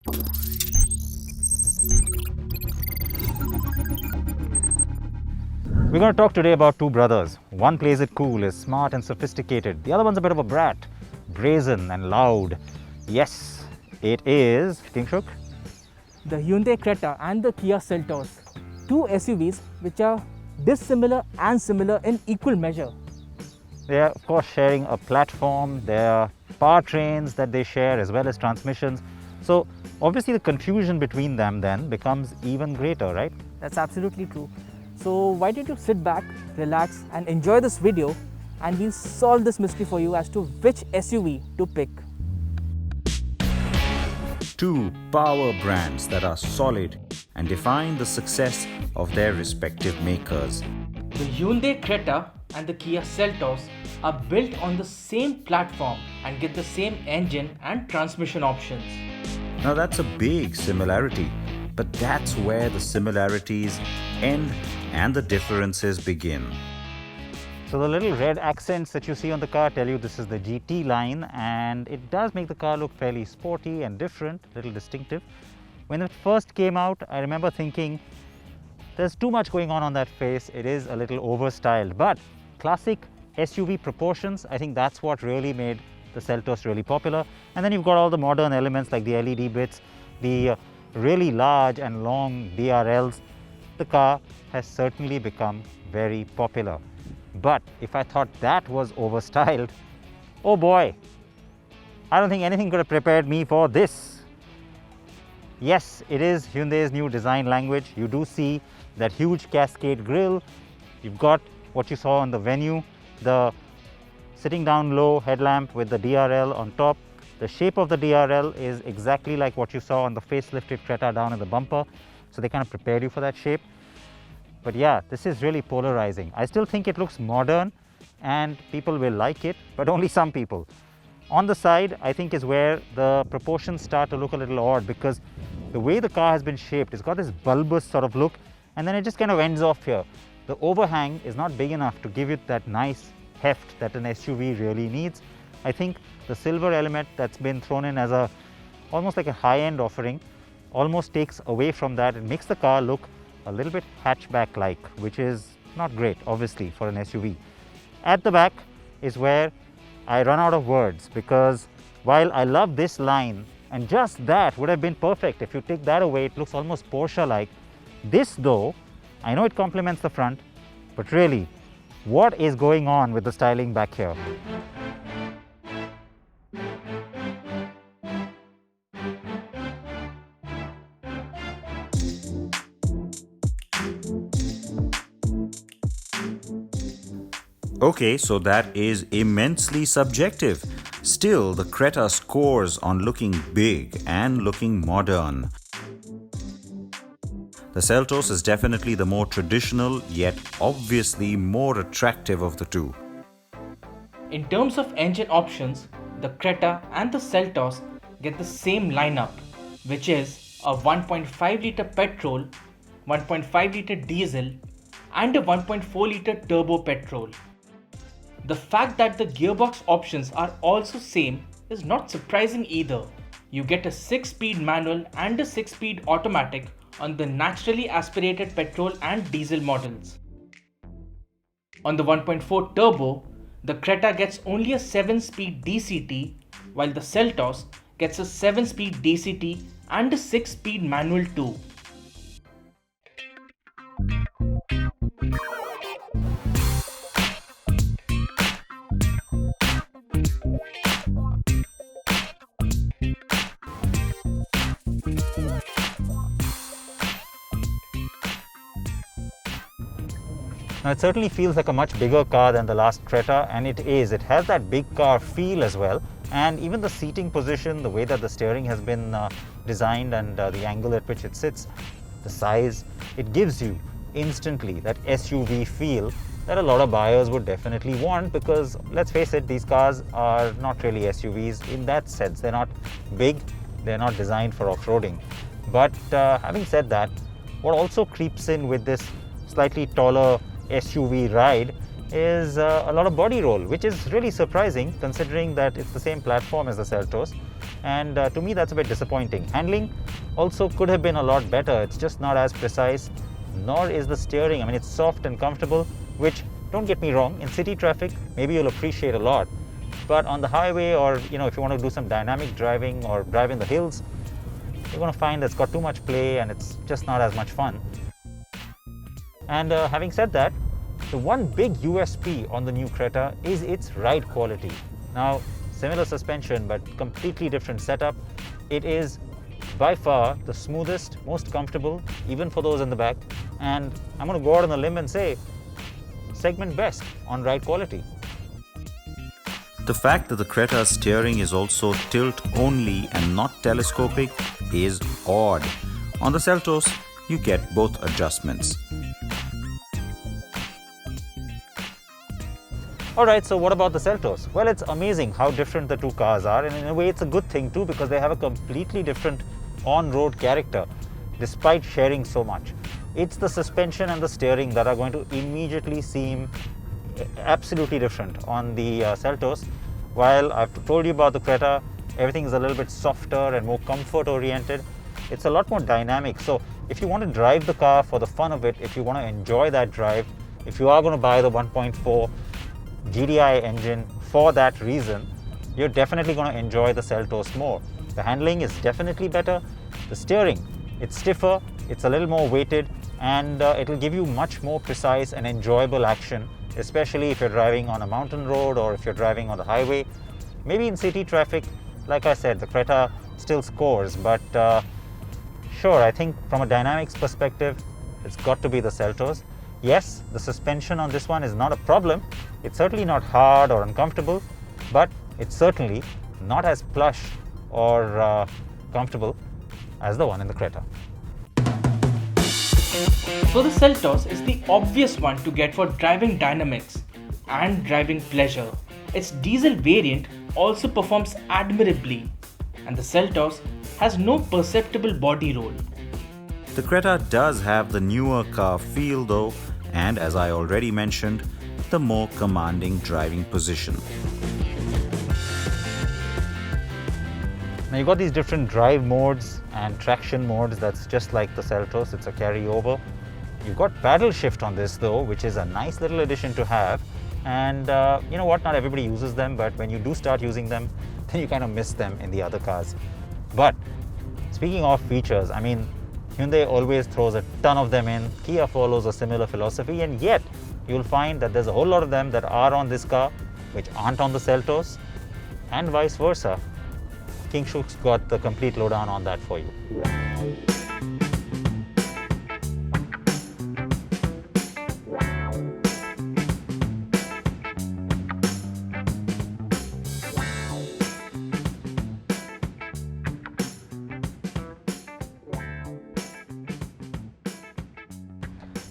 We're going to talk today about two brothers. One plays it cool, is smart and sophisticated. The other one's a bit of a brat, brazen and loud. Yes, it is King Shuk. The Hyundai Creta and the Kia Seltos, two SUVs which are dissimilar and similar in equal measure. They are, of course, sharing a platform. There are powertrains that they share as well as transmissions. So, obviously, the confusion between them then becomes even greater, right? That's absolutely true. So why don't you sit back, relax and enjoy this video, and we'll solve this mystery for you as to which SUV to pick. Two power brands that are solid and define the success of their respective makers. The Hyundai Creta and the Kia Seltos are built on the same platform and get the same engine and transmission options. Now that's a big similarity, but that's where the similarities end and the differences begin. So the little red accents that you see on the car tell you this is the GT line, and it does make the car look fairly sporty and different, a little distinctive. When it first came out, I remember thinking there's too much going on that face, it is a little overstyled, but classic SUV proportions, I think that's what really made the Seltos really popular. And then you've got all the modern elements like the LED bits, the really large and long DRLs. The car has certainly become very popular. But if I thought that was overstyled, oh boy, I don't think anything could have prepared me for this. Yes, it is Hyundai's new design language. You do see that huge cascade grille. You've got what you saw on the Venue, the sitting down low headlamp with the DRL on top. The shape of the DRL is exactly like what you saw on the facelifted Creta down in the bumper. So they kind of prepared you for that shape. But yeah, this is really polarizing. I still think it looks modern and people will like it, but only some people. On the side, I think is where the proportions start to look a little odd, because the way the car has been shaped, it's got this bulbous sort of look, and then it just kind of ends off here. The overhang is not big enough to give it that nice heft that an SUV really needs. I think the silver element that's been thrown in as almost like a high-end offering almost takes away from that and makes the car look a little bit hatchback-like, which is not great, obviously, for an SUV. At the back is where I run out of words, because while I love this line, and just that would have been perfect. If you take that away, it looks almost Porsche-like. This, though, I know it complements the front, but really, what is going on with the styling back here? Okay, so that is immensely subjective. Still, the Creta scores on looking big and looking modern. The Seltos is definitely the more traditional, yet obviously more attractive of the two. In terms of engine options, the Creta and the Seltos get the same lineup, which is a 1.5 litre petrol, 1.5 litre diesel and a 1.4 litre turbo petrol. The fact that the gearbox options are also same is not surprising either. You get a 6-speed manual and a 6-speed automatic on the naturally aspirated petrol and diesel models. On the 1.4 turbo, the Creta gets only a 7-speed DCT, while the Seltos gets a 7-speed DCT and a 6-speed manual too. Now it certainly feels like a much bigger car than the last Creta, and it is. It has that big car feel as well, and even the seating position, the way that the steering has been designed and the angle at which it sits, the size, it gives you instantly that SUV feel that a lot of buyers would definitely want, because let's face it, these cars are not really SUVs in that sense. They're not big, they're not designed for off-roading. But having said that, what also creeps in with this slightly taller SUV ride is a lot of body roll, which is really surprising considering that it's the same platform as the Seltos. and to me that's a bit disappointing. Handling also could have been a lot better. It's just not as precise, nor is the steering. I mean, it's soft and comfortable, which, don't get me wrong, in city traffic maybe you'll appreciate a lot, but on the highway, or if you want to do some dynamic driving or drive in the hills, you're going to find it's got too much play and it's just not as much fun. And having said that, the one big USP on the new Creta is its ride quality. Now, similar suspension but completely different setup. It is by far the smoothest, most comfortable, even for those in the back, and I'm going to go out on a limb and say segment best on ride quality. The fact that the Creta's steering is also tilt only and not telescopic is odd. On the Seltos, you get both adjustments. Alright, so what about the Seltos? Well, it's amazing how different the two cars are, and in a way it's a good thing too, because they have a completely different on-road character despite sharing so much. It's the suspension and the steering that are going to immediately seem absolutely different on the Seltos. While I've told you about the Creta, everything is a little bit softer and more comfort oriented. It's a lot more dynamic. So if you want to drive the car for the fun of it, if you want to enjoy that drive, if you are going to buy the 1.4 GDI engine for that reason, you're definitely going to enjoy the Seltos more. The handling is definitely better. The steering, it's stiffer, it's a little more weighted, and it'll give you much more precise and enjoyable action, especially if you're driving on a mountain road or if you're driving on the highway. Maybe in city traffic, like I said, the Creta still scores, but sure, I think from a dynamics perspective, it's got to be the Seltos. Yes, the suspension on this one is not a problem. It's certainly not hard or uncomfortable, but it's certainly not as plush or comfortable as the one in the Creta. So the Seltos is the obvious one to get for driving dynamics and driving pleasure. Its diesel variant also performs admirably, and the Seltos has no perceptible body roll. The Creta does have the newer car feel though, and as I already mentioned, the more commanding driving position. Now you've got these different drive modes and traction modes. That's just like the Seltos, it's a carryover. You've got paddle shift on this though, which is a nice little addition to have. And you know what, not everybody uses them, but when you do start using them, then you kind of miss them in the other cars. But speaking of features, I mean, Hyundai always throws a ton of them in. Kia follows a similar philosophy, and yet you'll find that there's a whole lot of them that are on this car which aren't on the Seltos, and vice versa. King Shook's got the complete lowdown on that for you.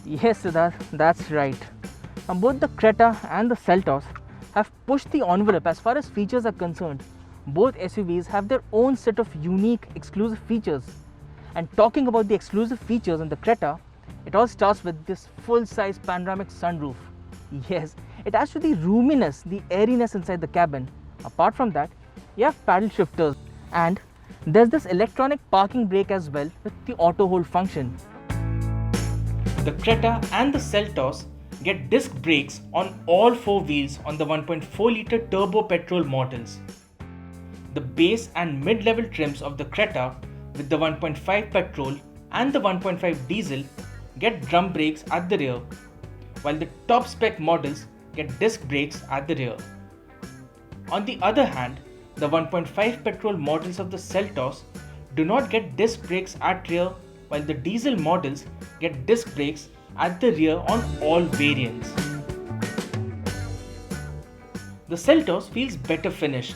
Yes, Siddharth, that's right. Both the Creta and the Seltos have pushed the envelope as far as features are concerned. Both SUVs have their own set of unique exclusive features. And talking about the exclusive features in the Creta, it all starts with this full-size panoramic sunroof. Yes, it adds to the roominess, the airiness inside the cabin. Apart from that, you have paddle shifters, and there's this electronic parking brake as well with the auto hold function. The Creta and the Seltos get disc brakes on all four wheels on the 1.4 litre turbo petrol models. The base and mid-level trims of the Creta with the 1.5 petrol and the 1.5 diesel get drum brakes at the rear, while the top spec models get disc brakes at the rear. On the other hand, the 1.5 petrol models of the Seltos do not get disc brakes at rear, while the diesel models get disc brakes at the rear on all variants. The Seltos feels better finished.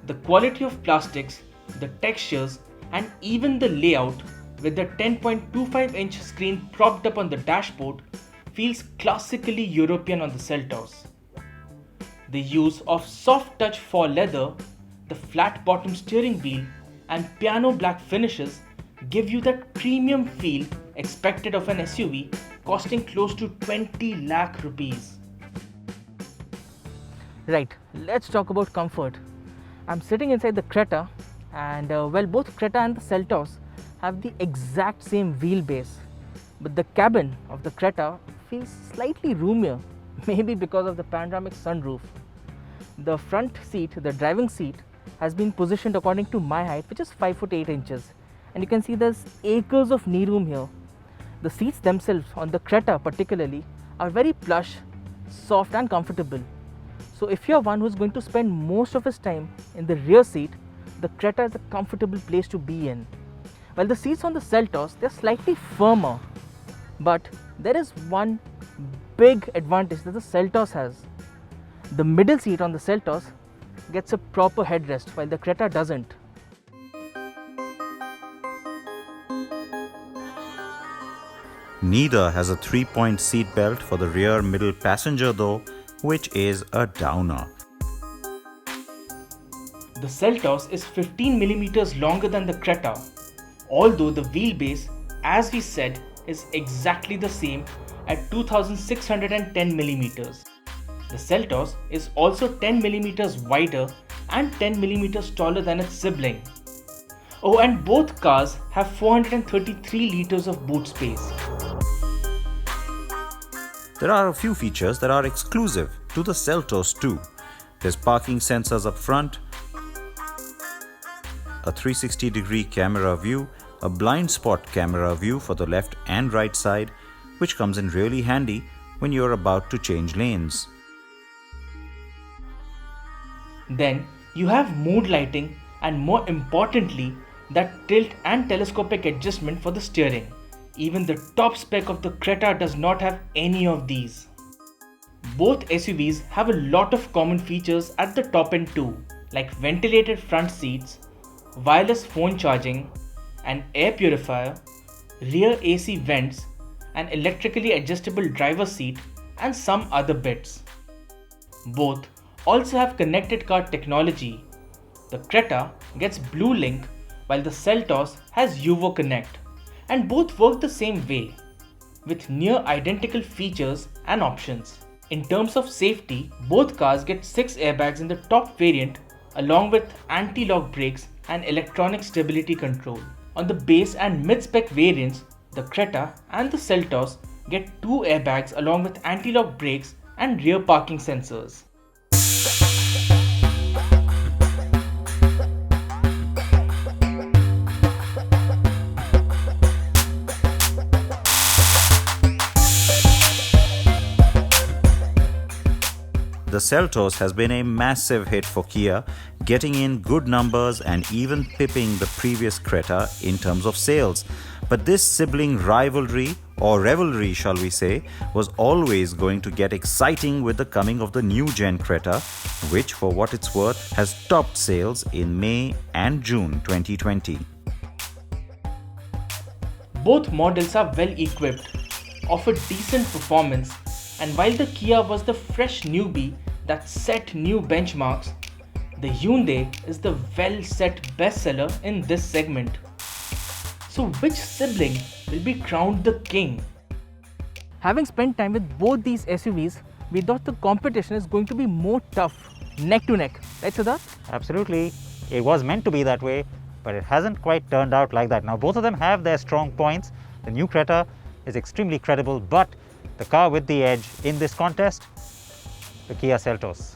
The quality of plastics, the textures, and even the layout with the 10.25-inch screen propped up on the dashboard feels classically European on the Seltos. The use of soft touch faux leather, the flat bottom steering wheel, and piano black finishes give you that premium feel expected of an SUV costing close to 20 lakh rupees. Right, let's talk about comfort. I'm sitting inside the Creta And well, both Creta and the Seltos have the exact same wheelbase, but the cabin of the Creta feels slightly roomier, maybe because of the panoramic sunroof. The front seat, the driving seat, has been positioned according to my height, which is 5 foot 8 inches, and you can see there's acres of knee room here. The seats themselves on the Creta particularly are very plush, soft and comfortable. So if you're one who's going to spend most of his time in the rear seat, the Creta is a comfortable place to be in. While the seats on the Seltos, they're slightly firmer, but there is one big advantage that the Seltos has. The middle seat on the Seltos gets a proper headrest, while the Creta doesn't. Neither has a 3-point seat belt for the rear middle passenger though, which is a downer. The Seltos is 15mm longer than the Creta, although the wheelbase, as we said, is exactly the same at 2610mm. The Seltos is also 10mm wider and 10mm taller than its sibling. Oh, and both cars have 433 liters of boot space. There are a few features that are exclusive to the Seltos too. There's parking sensors up front, a 360-degree camera view, a blind spot camera view for the left and right side, which comes in really handy when you're about to change lanes. Then you have mood lighting and, more importantly, that tilt and telescopic adjustment for the steering. Even the top spec of the Creta does not have any of these. Both SUVs have a lot of common features at the top end too, like ventilated front seats, wireless phone charging, an air purifier, rear AC vents, an electrically adjustable driver's seat, and some other bits. Both also have connected car technology. The Creta gets Blue Link while the Seltos has UVO Connect, and both work the same way, with near identical features and options. In terms of safety, both cars get 6 airbags in the top variant along with anti-lock brakes and electronic stability control. On the base and mid-spec variants, the Creta and the Seltos get 2 airbags along with anti-lock brakes and rear parking sensors. The Seltos has been a massive hit for Kia, getting in good numbers and even pipping the previous Creta in terms of sales. But this sibling rivalry, or revelry shall we say, was always going to get exciting with the coming of the new gen Creta, which for what it's worth has topped sales in May and June 2020. Both models are well equipped, offer decent performance, and while the Kia was the fresh newbie that set new benchmarks, the Hyundai is the well-set bestseller in this segment. So which sibling will be crowned the king? Having spent time with both these SUVs, we thought the competition is going to be more tough, neck to neck. Right, Siddharth? Absolutely. It was meant to be that way, but it hasn't quite turned out like that. Now, both of them have their strong points. The new Creta is extremely credible, but the car with the edge in this contest, the Kia Seltos.